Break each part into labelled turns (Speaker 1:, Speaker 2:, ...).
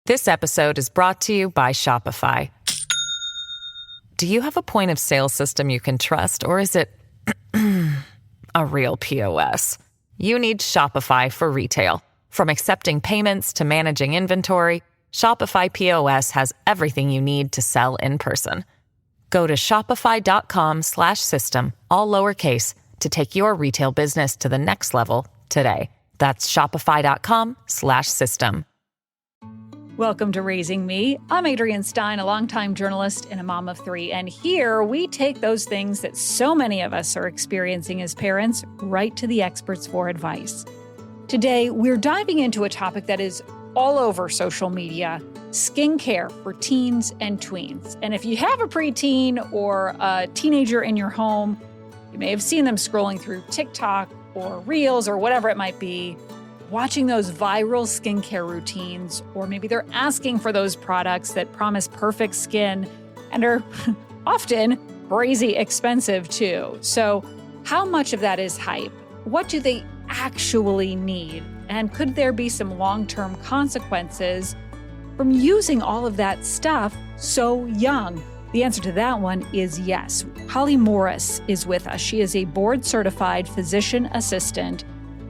Speaker 1: This episode is brought to you by Shopify. Do you have a point of sale system you can trust, or is it a real POS? You need Shopify for retail. From accepting payments to managing inventory, Shopify POS has everything you need to sell in person. Go to shopify.com/system, all lowercase, to take your retail business to the next level today. That's shopify.com/system.
Speaker 2: Welcome to Raising Me. I'm Adrienne Stein, a longtime journalist and a mom of three. And here we take those things that so many of us are experiencing as parents right to the experts for advice. Today, we're diving into a topic that is all over social media, skincare for teens and tweens. And if you have a preteen or a teenager in your home, you may have seen them scrolling through TikTok or Reels or whatever it might be, watching those viral skincare routines, or maybe they're asking for those products that promise perfect skin and are often crazy expensive too. So how much of that is hype? What do they actually need? And could there be some long-term consequences from using all of that stuff so young? The answer to that one is yes. Holly Morris is with us. She is a board-certified physician assistant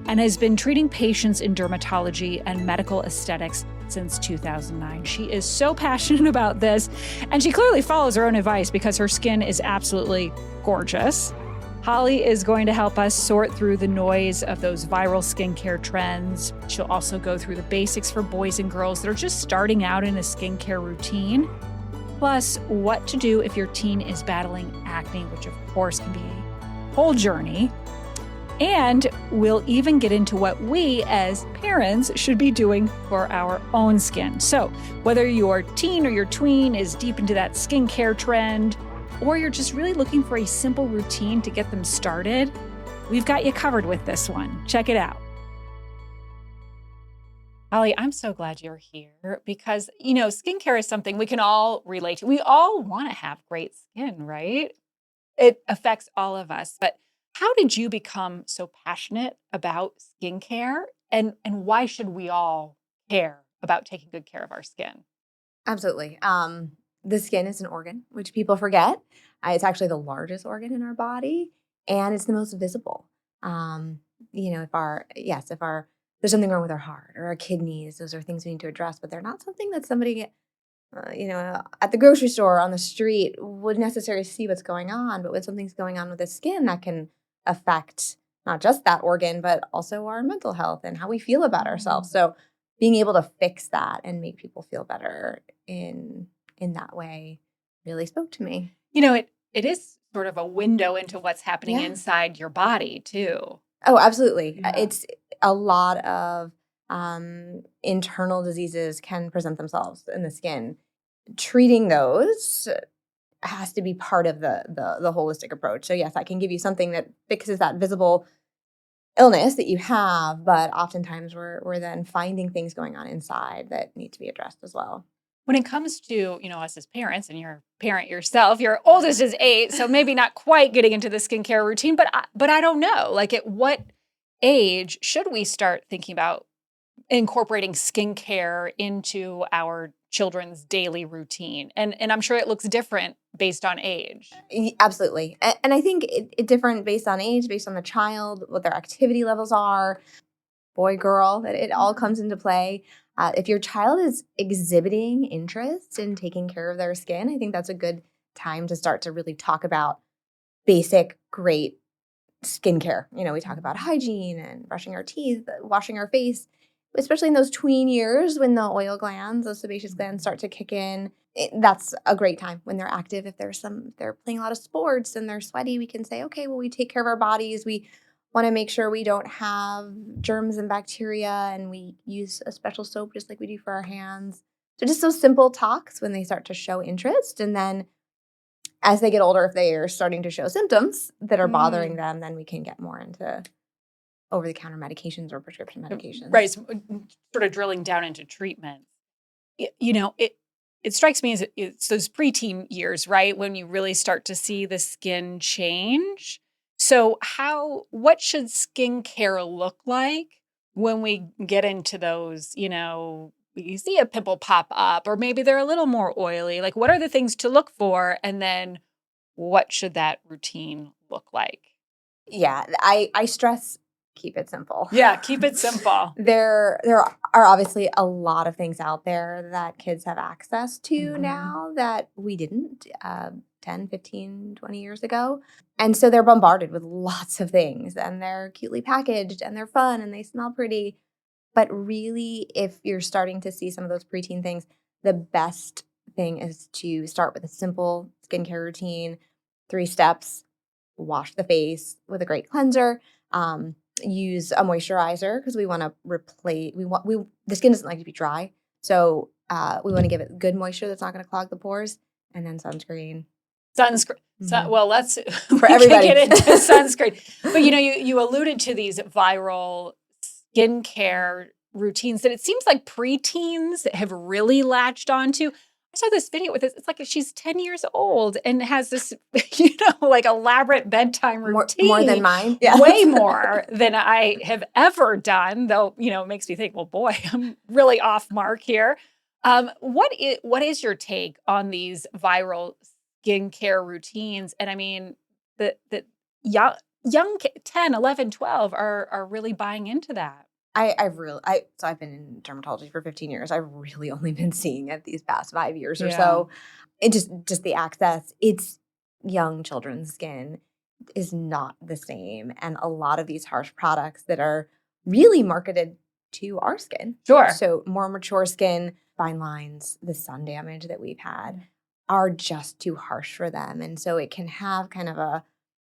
Speaker 2: and has been treating patients in dermatology and medical aesthetics since 2009. She is so passionate about this, and she clearly follows her own advice because her skin is absolutely gorgeous. Holly is going to help us sort through the noise of those viral skincare trends. She'll also go through the basics for boys and girls that are just starting out in a skincare routine, plus what to do if your teen is battling acne, which of course can be a whole journey. And we'll even get into what we as parents should be doing for our own skin. So whether your teen or your tween is deep into that skincare trend, or you're just really looking for a simple routine to get them started, we've got you covered with this one. Check it out. Holly, I'm so glad you're here because, skincare is something we can all relate to. We all want to have great skin, right? It affects all of us. But how did you become so passionate about skincare, and why should we all care about taking good care of our skin?
Speaker 3: Absolutely. The skin is an organ, which people forget. It's actually the largest organ in our body, and it's the most visible. If there's something wrong with our heart or our kidneys, those are things we need to address, but they're not something that somebody, at the grocery store or on the street would necessarily see what's going on. But when something's going on with the skin, that can affect not just that organ, but also our mental health and how we feel about ourselves. So being able to fix that and make people feel better in that way really spoke to me.
Speaker 2: It is sort of a window into what's happening inside your body too.
Speaker 3: Oh, absolutely.
Speaker 2: Yeah.
Speaker 3: It's a lot of internal diseases can present themselves in the skin. Treating those has to be part of the holistic approach. So yes, I can give you something that fixes that visible illness that you have, but oftentimes we're then finding things going on inside that need to be addressed as well.
Speaker 2: When it comes to, us as parents, and you're a parent yourself, your oldest is 8, so maybe not quite getting into the skincare routine, but I don't know. Like, at what age should we start thinking about incorporating skincare into our children's daily routine? And I'm sure it looks different based on age.
Speaker 3: Absolutely. And I think it's different based on age, based on the child, what their activity levels are, boy, girl, that it all comes into play. If your child is exhibiting interest in taking care of their skin, I think that's a good time to start to really talk about basic, great skincare. We talk about hygiene and brushing our teeth, washing our face, especially in those tween years when the oil glands, those sebaceous glands start to kick in. That's a great time when they're active. If they're playing a lot of sports and they're sweaty, we can say, okay, well, we take care of our bodies. We want to make sure we don't have germs and bacteria, and we use a special soap just like we do for our hands. So just those simple talks when they start to show interest. And then as they get older, if they are starting to show symptoms that are bothering them, then we can get more into over-the-counter medications or prescription medications.
Speaker 2: Right. So, sort of drilling down into treatment. It strikes me as it's those preteen years, right, when you really start to see the skin change. So what should skincare look like when we get into those, you see a pimple pop up, or maybe they're a little more oily. Like, what are the things to look for? And then what should that routine look like?
Speaker 3: Yeah, I stress keep it simple.
Speaker 2: Yeah, keep it simple.
Speaker 3: There are obviously a lot of things out there that kids have access to
Speaker 2: Mhm.
Speaker 3: now that we didn't 10, 15, 20 years ago. And so they're bombarded with lots of things, and they're cutely packaged, and they're fun, and they smell pretty. But really, if you're starting to see some of those preteen things, the best thing is to start with a simple skincare routine, 3 steps: wash the face with a great cleanser, use a moisturizer because we want to replace. The skin doesn't like to be dry, so we want to give it good moisture that's not going to clog the pores, and then sunscreen.
Speaker 2: Sunscreen.
Speaker 3: Mhm.
Speaker 2: Well, let's
Speaker 3: For everybody.
Speaker 2: get into sunscreen. But you alluded to these viral skincare routines that it seems like preteens have really latched onto. I saw this video with this. It's like she's 10 years old and has this, like elaborate bedtime routine.
Speaker 3: More than mine. Yeah.
Speaker 2: Way more than I have ever done, though, it makes me think, well, boy, I'm really off mark here. What is your take on these viral skincare routines? And I mean, the young 10, 11, 12 are really buying into that.
Speaker 3: So I've been in dermatology for 15 years. I've really only been seeing it these past 5 years or so. It just the access. It's young children's skin is not the same. And a lot of these harsh products that are really marketed to our skin.
Speaker 2: Sure.
Speaker 3: So more mature skin, fine lines, the sun damage that we've had are just too harsh for them. And so it can have kind of a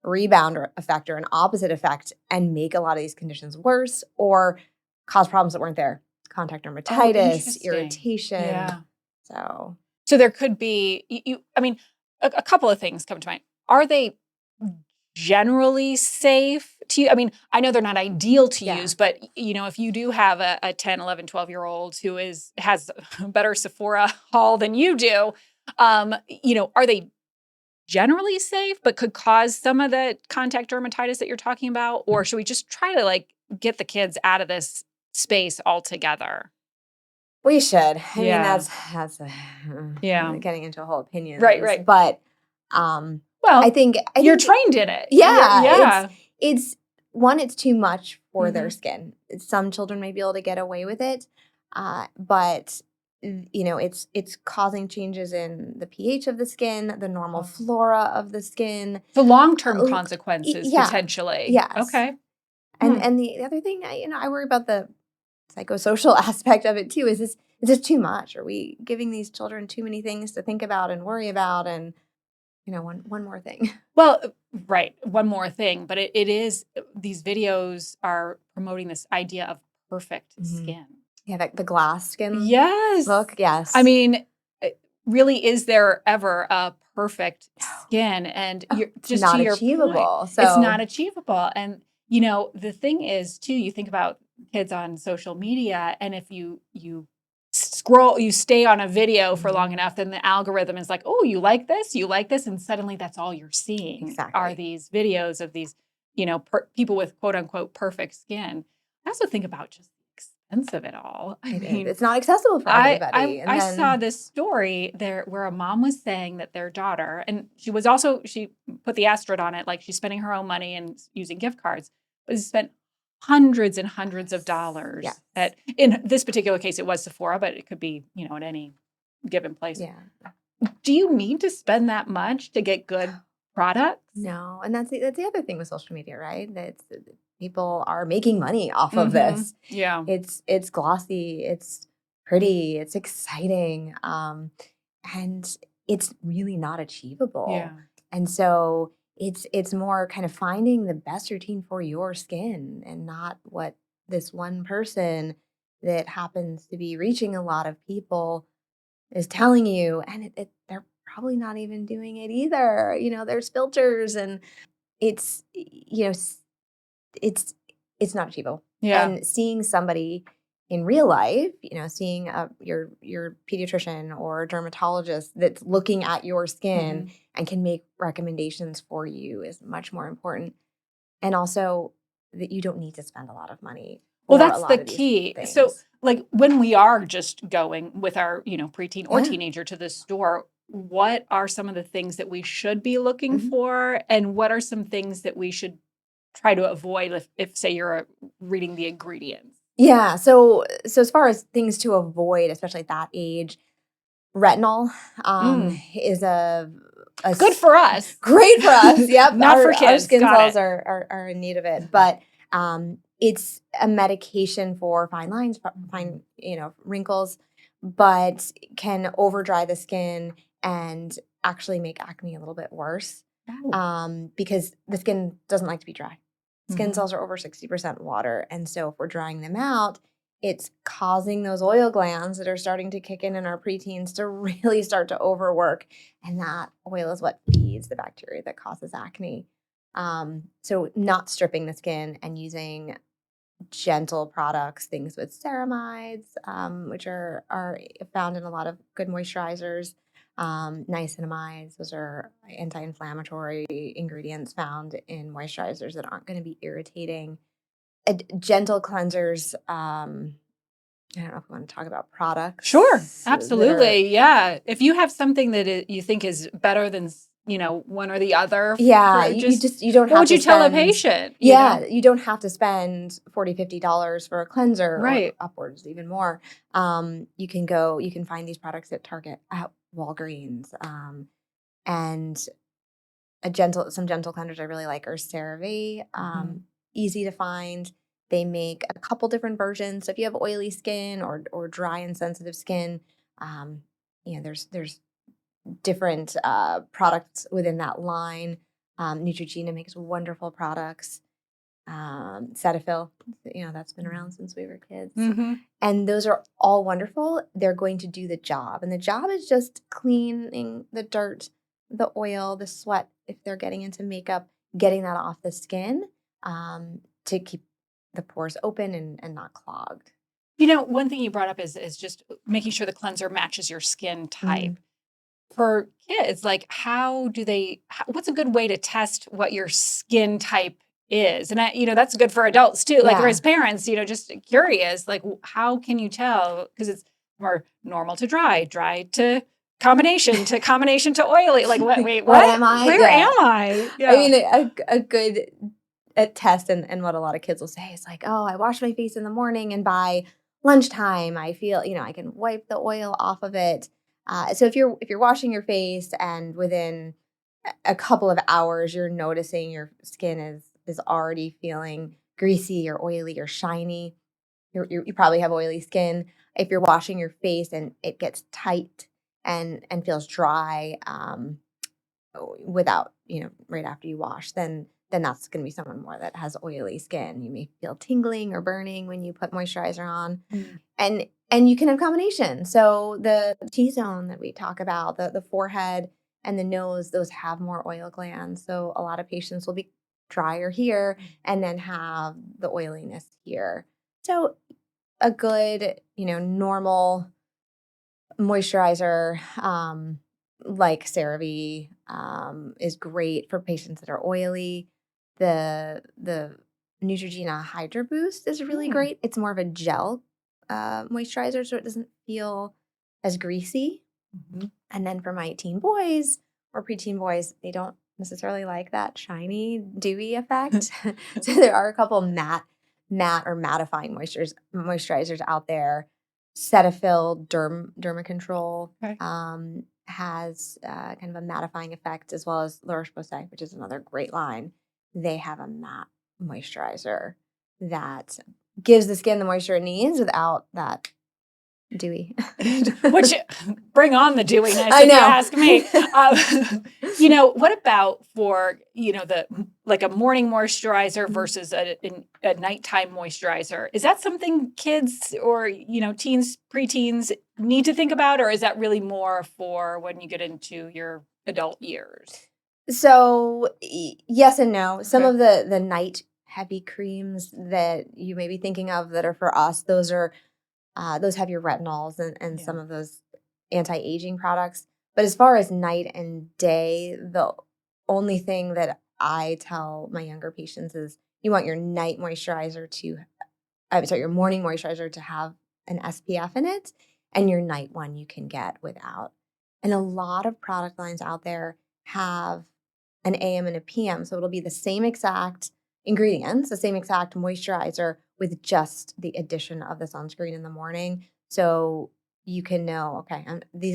Speaker 3: rebound effect or an opposite effect and make a lot of these conditions worse or cause problems that weren't there. Contact dermatitis, irritation.
Speaker 2: Yeah.
Speaker 3: So
Speaker 2: there could be, a couple of things come to mind. Are they generally safe to you? I mean, I know they're not ideal to use, but if you do have a 10, 11, 12-year-old who has a better Sephora haul than you do, are they generally safe but could cause some of the contact dermatitis that you're talking about? Or should we just try to get the kids out of this space altogether?
Speaker 3: we should. I mean, that's getting into a whole opinion.
Speaker 2: Right.
Speaker 3: But
Speaker 2: well,
Speaker 3: I think
Speaker 2: you're trained in it.
Speaker 3: Yeah. It's it's too much for their
Speaker 2: Mhm.
Speaker 3: skin. Some children may be able to get away with it, but it's causing changes in the pH of the skin, the normal flora of the skin.
Speaker 2: The long-term consequences potentially.
Speaker 3: Yes.
Speaker 2: Okay.
Speaker 3: And the other thing, I worry about the psychosocial aspect of it too. Is this too much? Are we giving these children too many things to think about and worry about? And one more thing.
Speaker 2: Well, right. One more thing, but it is, these videos are promoting this idea of perfect skin.
Speaker 3: Yeah, the glass skin.
Speaker 2: Yes.
Speaker 3: Look, yes.
Speaker 2: I mean, really, is there ever a perfect skin? And you're just
Speaker 3: not
Speaker 2: to your
Speaker 3: achievable.
Speaker 2: point,
Speaker 3: So
Speaker 2: it's not achievable. And the thing is too, you think about kids on social media, and if you scroll, you stay on a video for long enough, then the algorithm is like, oh, you like this, and suddenly that's all you're seeing are these videos of these, people with quote unquote perfect skin. I also think about just the expense of it all. I mean,
Speaker 3: it's not accessible for everybody.
Speaker 2: I saw this story there where a mom was saying that their daughter, and she put the asterisk on it, like she's spending her own money and using gift cards, but she spent hundreds and hundreds of dollars in this particular case, it was Sephora, but it could be, at any given place.
Speaker 3: Yeah.
Speaker 2: Do you need to spend that much to get good products?
Speaker 3: No. And that's the other thing with social media, right? That people are making money off of this.
Speaker 2: Yeah.
Speaker 3: It's glossy, it's pretty, it's exciting. And it's really not achievable.
Speaker 2: Yeah.
Speaker 3: And so it's more kind of finding the best routine for your skin and not what this one person that happens to be reaching a lot of people is telling you. And they're probably not even doing it either. There's filters and it's not achievable.
Speaker 2: Yeah.
Speaker 3: And seeing somebody in real life, seeing your pediatrician or dermatologist that's looking at your skin and can make recommendations for you is much more important. And also that you don't need to spend a lot of money.
Speaker 2: Well, that's the key. So like when we are just going with our, preteen or
Speaker 3: Yeah.
Speaker 2: teenager to the store, what are some of the things that we should be looking
Speaker 3: Mhm.
Speaker 2: for? And what are some things that we should try to avoid if say you're reading the ingredients?
Speaker 3: Yeah. So as far as things to avoid, especially at that age, retinol is a
Speaker 2: Good for us.
Speaker 3: great for us. Yep.
Speaker 2: Not for
Speaker 3: Our
Speaker 2: kids.
Speaker 3: skin
Speaker 2: Got
Speaker 3: cells
Speaker 2: it.
Speaker 3: are in need of it. But it's a medication for fine lines, fine, wrinkles, but can over dry the skin and actually make acne a little bit worse. Because the skin doesn't like to be dry. Skin cells are over 60% water. And so if we're drying them out, it's causing those oil glands that are starting to kick in our preteens to really start to overwork. And that oil is what feeds the bacteria that causes acne. So not stripping the skin and using gentle products, things with ceramides, which are found in a lot of good moisturizers. Niacinamides, those are anti-inflammatory ingredients found in moisturizers that aren't going to be irritating. Gentle cleansers. I don't know if we want to talk about products.
Speaker 2: Sure, absolutely. Yeah. If you have something that you think is better than, one or the other.
Speaker 3: Yeah, you don't have to
Speaker 2: what would you tell a
Speaker 3: spend-
Speaker 2: patient?
Speaker 3: You don't have to spend $40-$50 for a cleanser
Speaker 2: Right.
Speaker 3: or upwards even more. You can find these products at Target, at Walgreens, and some gentle cleansers I really like are CeraVe. Easy to find. They make a couple different versions. So if you have oily skin or dry and sensitive skin, there's different products within that line. Neutrogena makes wonderful products. Cetaphil, that's been around since we were kids. And those are all wonderful. They're going to do the job. And the job is just cleaning the dirt, the oil, the sweat, if they're getting into makeup, getting that off the skin to keep the pores open and not clogged.
Speaker 2: One thing you brought up is just making sure the cleanser matches your skin type. For kids, like what's a good way to test what your skin type is? And that's good for adults too. Like as parents, just curious, like how can you tell? Because it's more normal to dry to combination to oily. Like what? Wait, what
Speaker 3: am I?
Speaker 2: Where am I? Yeah.
Speaker 3: I mean, a good test and what a lot of kids will say is like, oh, I wash my face in the morning and by lunchtime I feel, I can wipe the oil off of it. So if you're washing your face and within a couple of hours you're noticing your skin is already feeling greasy or oily or shiny, you probably have oily skin. If you're washing your face and it gets tight and feels dry without, right after you wash, then that's going to be someone more that has oily skin. You may feel tingling or burning when you put moisturizer on. And you can have combination. So the T-zone that we talk about, the forehead and the nose, those have more oil glands. So a lot of patients will be drier here and then have the oiliness here. So a good, normal moisturizer like CeraVe is great for patients that are oily. The Neutrogena Hydra Boost is really great. It's more of a gel moisturizer, so it doesn't feel as greasy. And then for my teen boys or preteen boys, they don't necessarily like that shiny, dewy effect. So there are a couple matte or mattifying moisturizers out there. Cetaphil Derma Control has kind of a mattifying effect, as well as La Roche-Posay, which is another great line. They have a matte moisturizer that gives the skin the moisture it needs without that dewy.
Speaker 2: Which bring on the dewiness.
Speaker 3: I know.
Speaker 2: If you ask me. What about for a morning moisturizer versus a nighttime moisturizer? Is that something kids or teens, preteens need to think about, or is that really more for when you get into your adult years?
Speaker 3: So yes and no. Some of the night heavy creams that you may be thinking of that are for us, those have your retinols and some of those anti-aging products. But as far as night and day, the only thing that I tell my younger patients is you want your morning moisturizer to have an SPF in it, and your night one you can get without. And a lot of product lines out there have an AM and a PM, so it'll be the same exact ingredients, the same exact moisturizer with just the addition of the sunscreen in the morning. So you can know, okay, these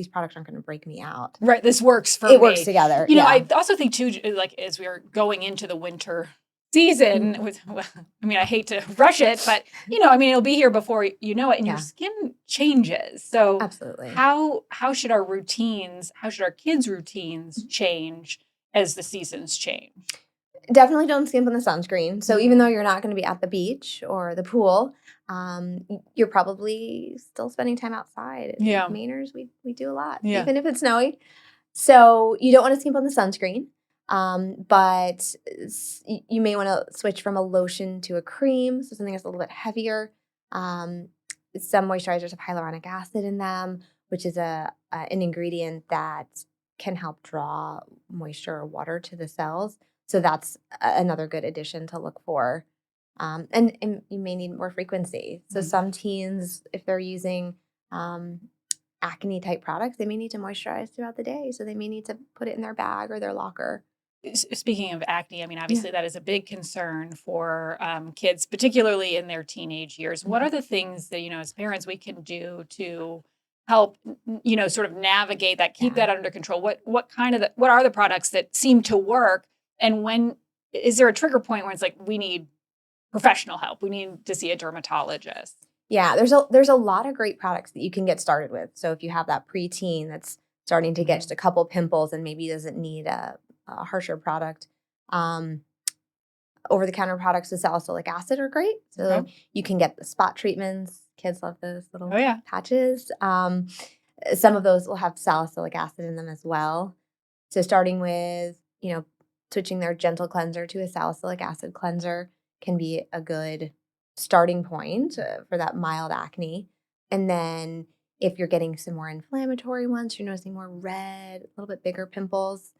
Speaker 3: products aren't gonna break me out.
Speaker 2: Right. This works for
Speaker 3: It
Speaker 2: me.
Speaker 3: works together.
Speaker 2: You know,
Speaker 3: yeah.
Speaker 2: I also think too, like as we are going into the winter season with, well, I mean, I hate to rush it, but you know, I mean, it'll be here before you know it and your skin changes. So
Speaker 3: Absolutely.
Speaker 2: how should our routines, how should our kids' routines change as the seasons change?
Speaker 3: Definitely don't skimp on the sunscreen. So even though you're not going to be at the beach or the pool, you're probably still spending time outside.
Speaker 2: Yeah.
Speaker 3: Mainers, we do a lot,
Speaker 2: Yeah.
Speaker 3: even if it's snowy. So you don't want to skimp on the sunscreen, but you may want to switch from a lotion to a cream, so something that's a little bit heavier. Some moisturizers have hyaluronic acid in them, which is an ingredient that can help draw moisture or water to the cells. So that's another good addition to look for. And you may need more frequency. So some teens, if they're using acne type products, they may need to moisturize throughout the day. So they may need to put it in their bag or their locker.
Speaker 2: Speaking of acne, I mean, obviously that is a big concern for kids, particularly in their teenage years. What are the things that, you know, as parents we can do to help, you know, sort of navigate that, keep that under control? What are the products that seem to work? And when is there a trigger point where it's like, we need professional help? We need to see a dermatologist.
Speaker 3: Yeah, there's a lot of great products that you can get started with. So if you have that preteen that's starting to get just a couple pimples and maybe doesn't need a harsher product, over-the-counter products with salicylic acid are great. So you can get the spot treatments. Kids love those little patches. Some of those will have salicylic acid in them as well. So starting with, you know, switching their gentle cleanser to a salicylic acid cleanser can be a good starting point for that mild acne. And then if you're getting some more inflammatory ones, you're noticing more red, a little bit bigger pimples,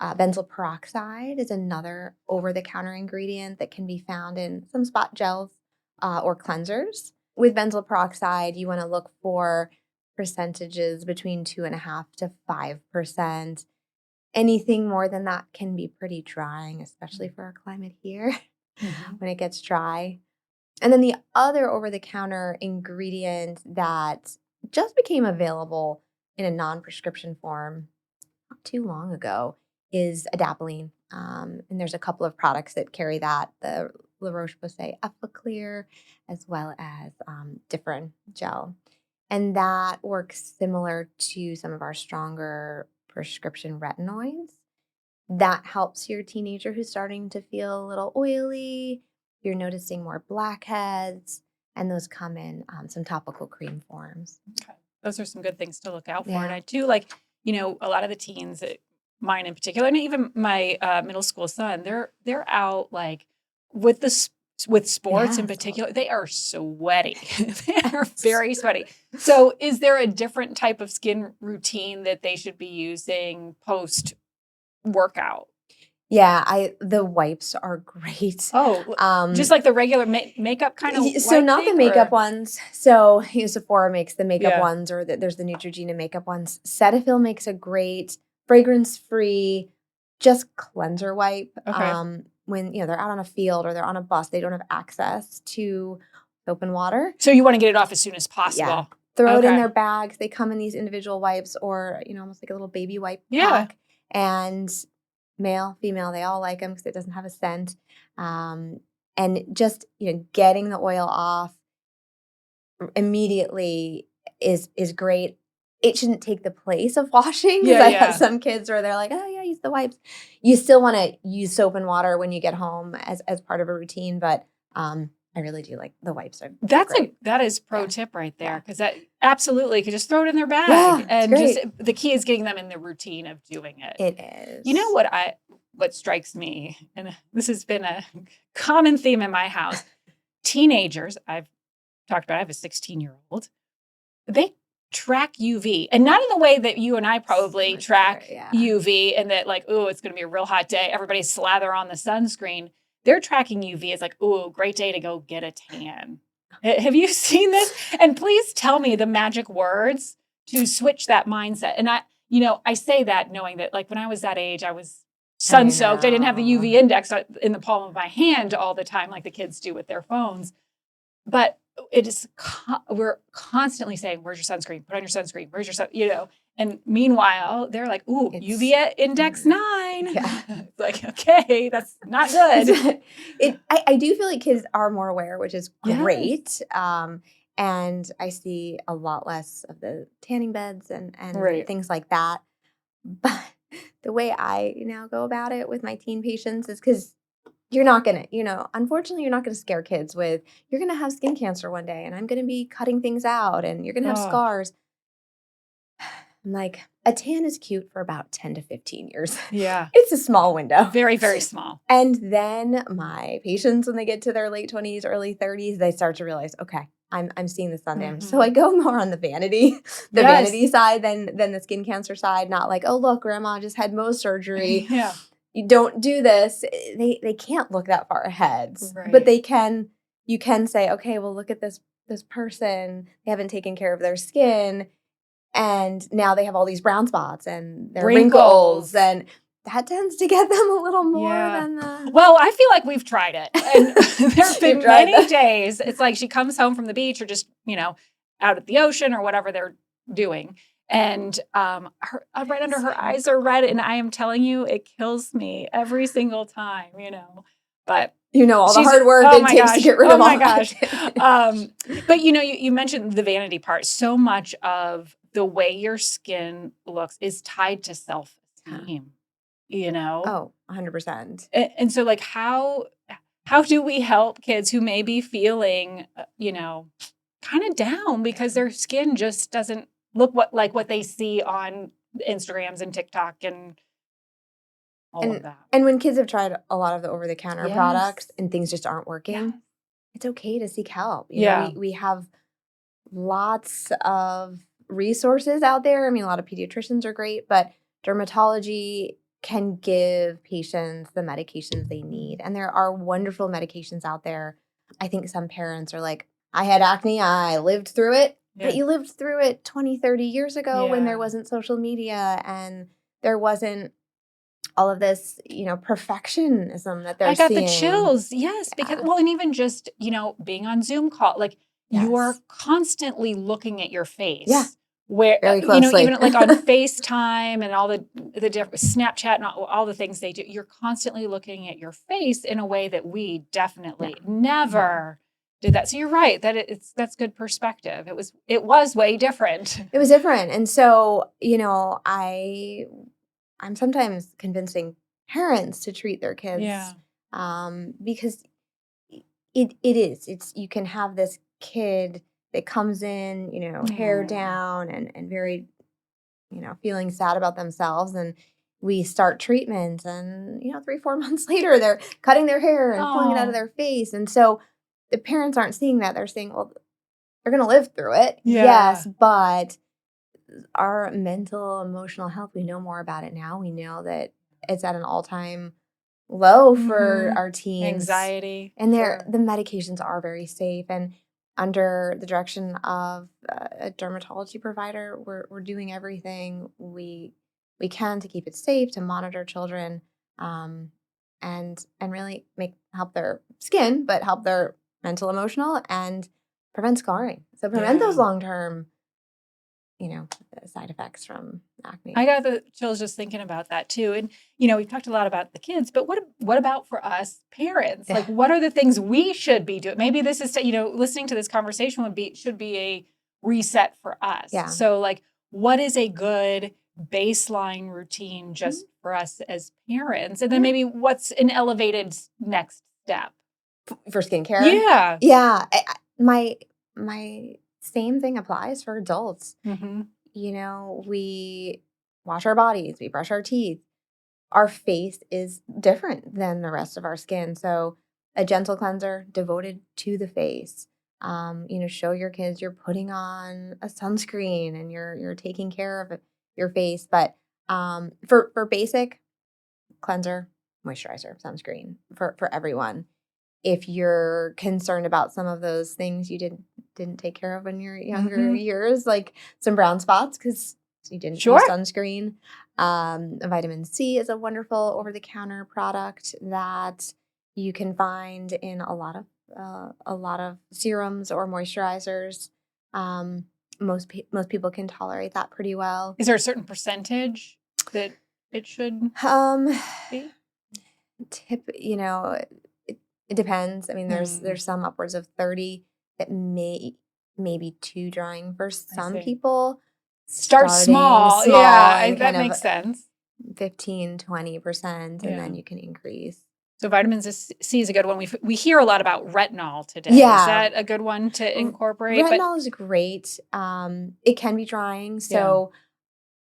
Speaker 3: benzoyl peroxide is another over-the-counter ingredient that can be found in some spot gels or cleansers. With benzoyl peroxide, you want to look for percentages between 2.5% to 5%. Anything more than that can be pretty drying, especially for our climate here when it gets dry. And then the other over-the-counter ingredient that just became available in a non-prescription form not too long ago is adapalene. And there's a couple of products that carry that, the La Roche-Posay Effaclear, as well as different gel. And that works similar to some of our stronger prescription retinoids. That helps your teenager who's starting to feel a little oily. You're noticing more blackheads, and those come in some topical cream forms.
Speaker 2: Okay. Those are some good things to look out for. And I do like, you know, a lot of the teens, mine in particular, and even my middle school son, they're out like with sports in particular. They are sweaty. They are very sweaty. So is there a different type of skin routine that they should be using post workout?
Speaker 3: Yeah, the wipes are great.
Speaker 2: Oh, just like the regular makeup kind of.
Speaker 3: So not the makeup ones. So Sephora makes the makeup ones, or there's the Neutrogena makeup ones. Cetaphil makes a great fragrance-free, just cleanser wipe.
Speaker 2: Okay.
Speaker 3: When they're out on a field or they're on a bus, they don't have access to soap and water.
Speaker 2: So you want to get it off as soon as possible.
Speaker 3: Yeah. Throw it in their bags. They come in these individual wipes, or almost like a little baby wipe pack. And male, female, they all like them because it doesn't have a scent. And just getting the oil off immediately is great. It shouldn't take the place of washing, because I have some kids where they're like, oh yeah, use the wipes. You still want to use soap and water when you get home as part of a routine, but I really do like the wipes.
Speaker 2: That is pro tip right there, because that absolutely could just throw it in their bag, and just the key is getting them in the routine of doing it.
Speaker 3: It is.
Speaker 2: You know what strikes me, and this has been a common theme in my house. Teenagers, I've talked about. I have a 16-year-old. They track UV, and not in the way that you and I probably track UV, and that like, oh, it's going to be a real hot day, everybody slather on the sunscreen. They're tracking UV as like, oh, great day to go get a tan. Have you seen this? And please tell me the magic words to switch that mindset. And I say that knowing that like when I was that age, I was sun soaked. I didn't have the UV
Speaker 3: know.
Speaker 2: index in the palm of my hand all the time like the kids do with their phones. But it is we're constantly saying, "Where's your sunscreen? Put on your sunscreen. Where's your sun?" And meanwhile, they're like, "Ooh, UV index 9."
Speaker 3: Yeah.
Speaker 2: Like, okay, that's not good.
Speaker 3: I do feel like kids are more aware, which is
Speaker 2: Yes.
Speaker 3: great. And I see a lot less of the tanning beds and
Speaker 2: Right.
Speaker 3: things like that. But the way I now go about it with my teen patients is because you're not gonna, unfortunately, you're not gonna scare kids with, you're gonna have skin cancer one day, and I'm gonna be cutting things out, and you're gonna have
Speaker 2: Oh,
Speaker 3: scars. I'm like, a tan is cute for about 10 to 15 years.
Speaker 2: yeah.
Speaker 3: It's a small window.
Speaker 2: Very, very small.
Speaker 3: And then my patients, when they get to their late 20s, early 30s, they start to realize, okay, I'm seeing the sun damage. So I go more on the vanity, vanity side than the skin cancer side. Not like, oh look, grandma just had Mohs surgery.
Speaker 2: Yeah.
Speaker 3: You don't do this. They can't look that far ahead,
Speaker 2: Right.
Speaker 3: but they can. You can say, okay, well, look at this person. They haven't taken care of their skin, and now they have all these brown spots and their wrinkles, and that tends to get them a little more than the.
Speaker 2: Well, I feel like we've tried it, and there have been
Speaker 3: You've tried
Speaker 2: many
Speaker 3: that.
Speaker 2: days. It's like she comes home from the beach or just out at the ocean or whatever they're doing, and right under her eyes are red, and I am telling you, it kills me every single time. But
Speaker 3: All the hard work it takes to get rid of all
Speaker 2: my
Speaker 3: that.
Speaker 2: gosh. But you mentioned the vanity part. So much of the way your skin looks is tied to self-esteem,
Speaker 3: Oh, 100%.
Speaker 2: And so like how do we help kids who may be feeling, kind of down because their skin just doesn't look like what they see on Instagrams and TikTok and all of that.
Speaker 3: And when kids have tried a lot of the over-the-counter products
Speaker 2: Yes.
Speaker 3: and things just aren't working,
Speaker 2: Yes.
Speaker 3: it's okay to seek help.
Speaker 2: Yeah.
Speaker 3: We have lots of resources out there. I mean, a lot of pediatricians are great, but dermatology can give patients the medications they need. And there are wonderful medications out there. I think some parents are like, I had acne, I lived through it.
Speaker 2: Yeah.
Speaker 3: But you lived through it 20, 30 years ago when there
Speaker 2: Yeah.
Speaker 3: wasn't social media and there wasn't all of this, perfectionism that they're
Speaker 2: I got
Speaker 3: seeing.
Speaker 2: the chills. Yes. Because,
Speaker 3: Yeah.
Speaker 2: and even just, being on Zoom call, like you're
Speaker 3: Yes.
Speaker 2: constantly looking at your face.
Speaker 3: Yeah.
Speaker 2: Where,
Speaker 3: Very closely.
Speaker 2: even like on FaceTime and all the different Snapchat and all the things they do, you're constantly looking at your face in a way that we definitely never did that. So you're right that that's good perspective. It was way different.
Speaker 3: It was different. And so, I'm sometimes convincing parents to treat their kids.
Speaker 2: Yeah.
Speaker 3: Because it's you can have this kid that comes in, hair down and very, feeling sad about themselves, and we start treatment, and 3-4 months later they're cutting their hair and pulling it out of their face. And so the parents aren't seeing that. They're saying, well, they're going to live through it.
Speaker 2: Yeah.
Speaker 3: Yes, but our mental, emotional health, we know more about it now. We know that it's at an all-time low for our teens.
Speaker 2: Anxiety.
Speaker 3: And the medications are very safe. And under the direction of a dermatology provider, we're doing everything we can to keep it safe, to monitor children, and really help their skin, but help their mental, emotional, and prevent scarring. So prevent those long-term side effects from acne.
Speaker 2: I got the chills just thinking about that too. And, we've talked a lot about the kids, but what about for us parents?
Speaker 3: Yeah.
Speaker 2: Like, what are the things we should be doing? Maybe this is, listening to this conversation should be a reset for us.
Speaker 3: Yeah.
Speaker 2: So like, what is a good baseline routine just for us as parents? And then maybe what's an elevated next step?
Speaker 3: For skincare?
Speaker 2: Yeah.
Speaker 3: Yeah. My same thing applies for adults.
Speaker 2: Mm-hmm.
Speaker 3: We wash our bodies, we brush our teeth. Our face is different than the rest of our skin. So a gentle cleanser devoted to the face. Show your kids you're putting on a sunscreen and you're taking care of your face. But for basic cleanser, moisturizer, sunscreen for everyone. if you're concerned about some of those things you didn't take care of in your younger years, like some brown spots because you didn't use sunscreen. Vitamin C is a wonderful over-the-counter product that you can find in a lot of serums or moisturizers. Most people can tolerate that pretty well.
Speaker 2: Is there a certain percentage that it should be?
Speaker 3: It depends. I mean, there's some upwards of 30 that may be too drying for some people.
Speaker 2: Start small. Yeah, that makes sense.
Speaker 3: 15-20%, and then you can increase.
Speaker 2: So vitamin C is a good one. We hear a lot about retinol today. Yeah. Is that a good one to incorporate?
Speaker 3: Retinol is great. It can be drying, so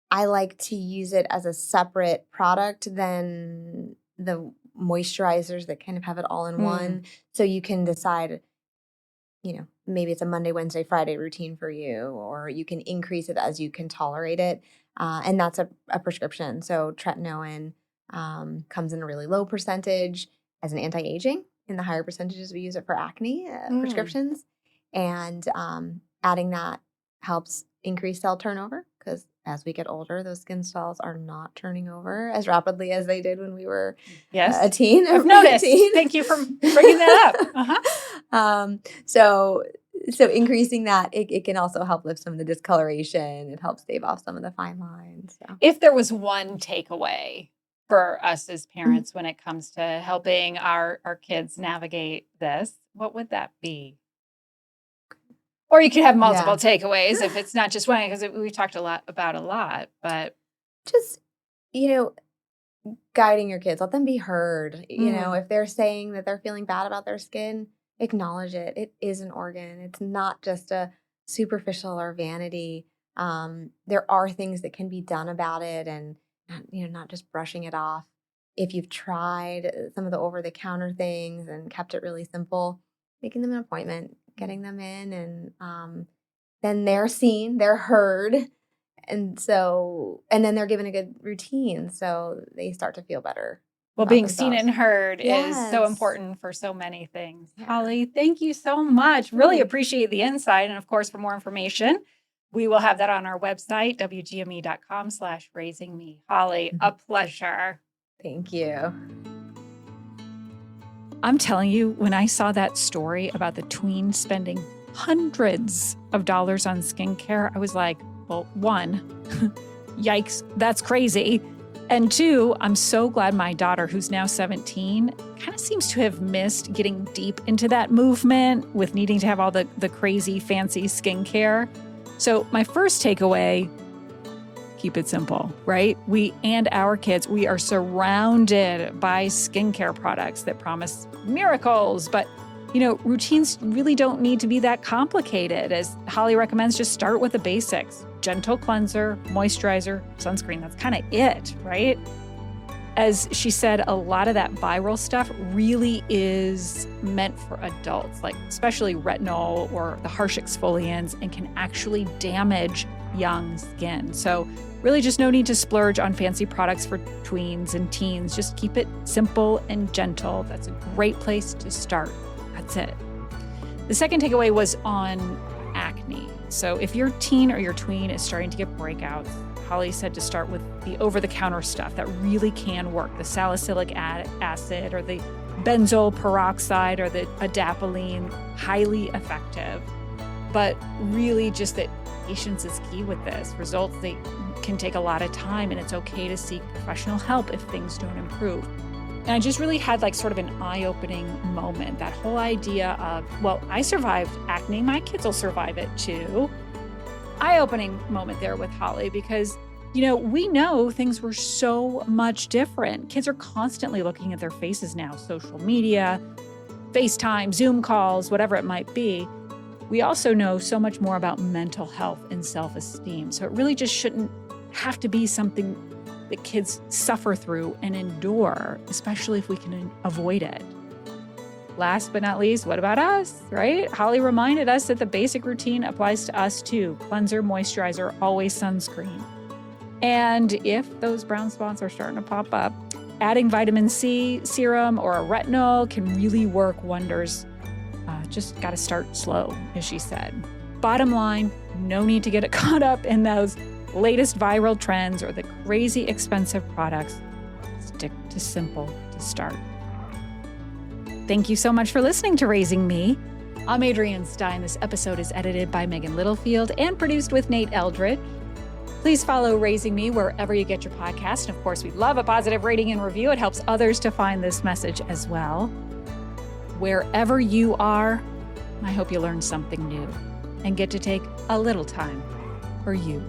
Speaker 3: I like to use it as a separate product than the moisturizers that kind of have it all in one. So you can decide, maybe it's a Monday, Wednesday, Friday routine for you, or you can increase it as you can tolerate it. And that's a prescription. So tretinoin comes in a really low percentage as an anti-aging. In the higher percentages, we use it for acne prescriptions. And adding that helps increase cell turnover because as we get older, those skin cells are not turning over as rapidly as they did when we were a teen.
Speaker 2: I've noticed. Thank you for bringing that up.
Speaker 3: So increasing that, it can also help lift some of the discoloration. It helps stave off some of the fine lines. So.
Speaker 2: If there was one takeaway for us as parents when it comes to helping our kids navigate this, what would that be? Or you could have multiple takeaways if it's not just one, because we talked a lot, but
Speaker 3: just, guiding your kids, let them be heard. If they're saying that they're feeling bad about their skin, acknowledge it. It is an organ. It's not just a superficial or vanity. There are things that can be done about it, and not just brushing it off. If you've tried some of the over-the-counter things and kept it really simple, making them an appointment, getting them in, and then they're seen, they're heard, and then they're given a good routine, so they start to feel better.
Speaker 2: Well, being seen and heard is so important for so many things. Yeah. Holly, thank you so much. Really appreciate the insight. And of course, for more information, we will have that on our website, wgme.com/raisingme. Holly, a pleasure.
Speaker 3: Thank you.
Speaker 2: I'm telling you, when I saw that story about the tweens spending hundreds of dollars on skincare, I was like, well, one, yikes, that's crazy. And two, I'm so glad my daughter, who's now 17, kind of seems to have missed getting deep into that movement with needing to have all the crazy, fancy skincare. So my first takeaway, keep it simple, right? We and our kids, we are surrounded by skincare products that promise miracles, but routines really don't need to be that complicated. As Holly recommends, just start with the basics. Gentle cleanser, moisturizer, sunscreen. That's kind of it, right? As she said, a lot of that viral stuff really is meant for adults, like especially retinol or the harsh exfoliants, and can actually damage young skin. So really just no need to splurge on fancy products for tweens and teens. Just keep it simple and gentle. That's a great place to start. That's it. The second takeaway was on acne. So if your teen or your tween is starting to get breakouts, Holly said to start with the over-the-counter stuff that really can work, the salicylic acid or the benzoyl peroxide or the adapalene, highly effective. But really just that patience is key with this. Results, they can take a lot of time, and it's okay to seek professional help if things don't improve. And I just really had sort of an eye-opening moment. That whole idea of, well, I survived acne, my kids will survive it too. Eye-opening moment there with Holly because, we know things were so much different. Kids are constantly looking at their faces now, social media, FaceTime, Zoom calls, whatever it might be. We also know so much more about mental health and self-esteem. So it really just shouldn't have to be something that kids suffer through and endure, especially if we can avoid it. Last but not least, what about us, right? Holly reminded us that the basic routine applies to us too. Cleanser, moisturizer, always sunscreen. And if those brown spots are starting to pop up, Adding vitamin C serum or a retinol can really work wonders. Just got to start slow, as she said. Bottom line, no need to get caught up in those latest viral trends or the crazy expensive products. Stick to simple to start. Thank you so much for listening to Raising Me. I'm Adrienne Stein. This episode is edited by Megan Littlefield and produced with Nate Eldridge. Please follow Raising Me wherever you get your podcast. And of course, we love a positive rating and review. It helps others to find this message as well. Wherever you are, I hope you learned something new and get to take a little time for you.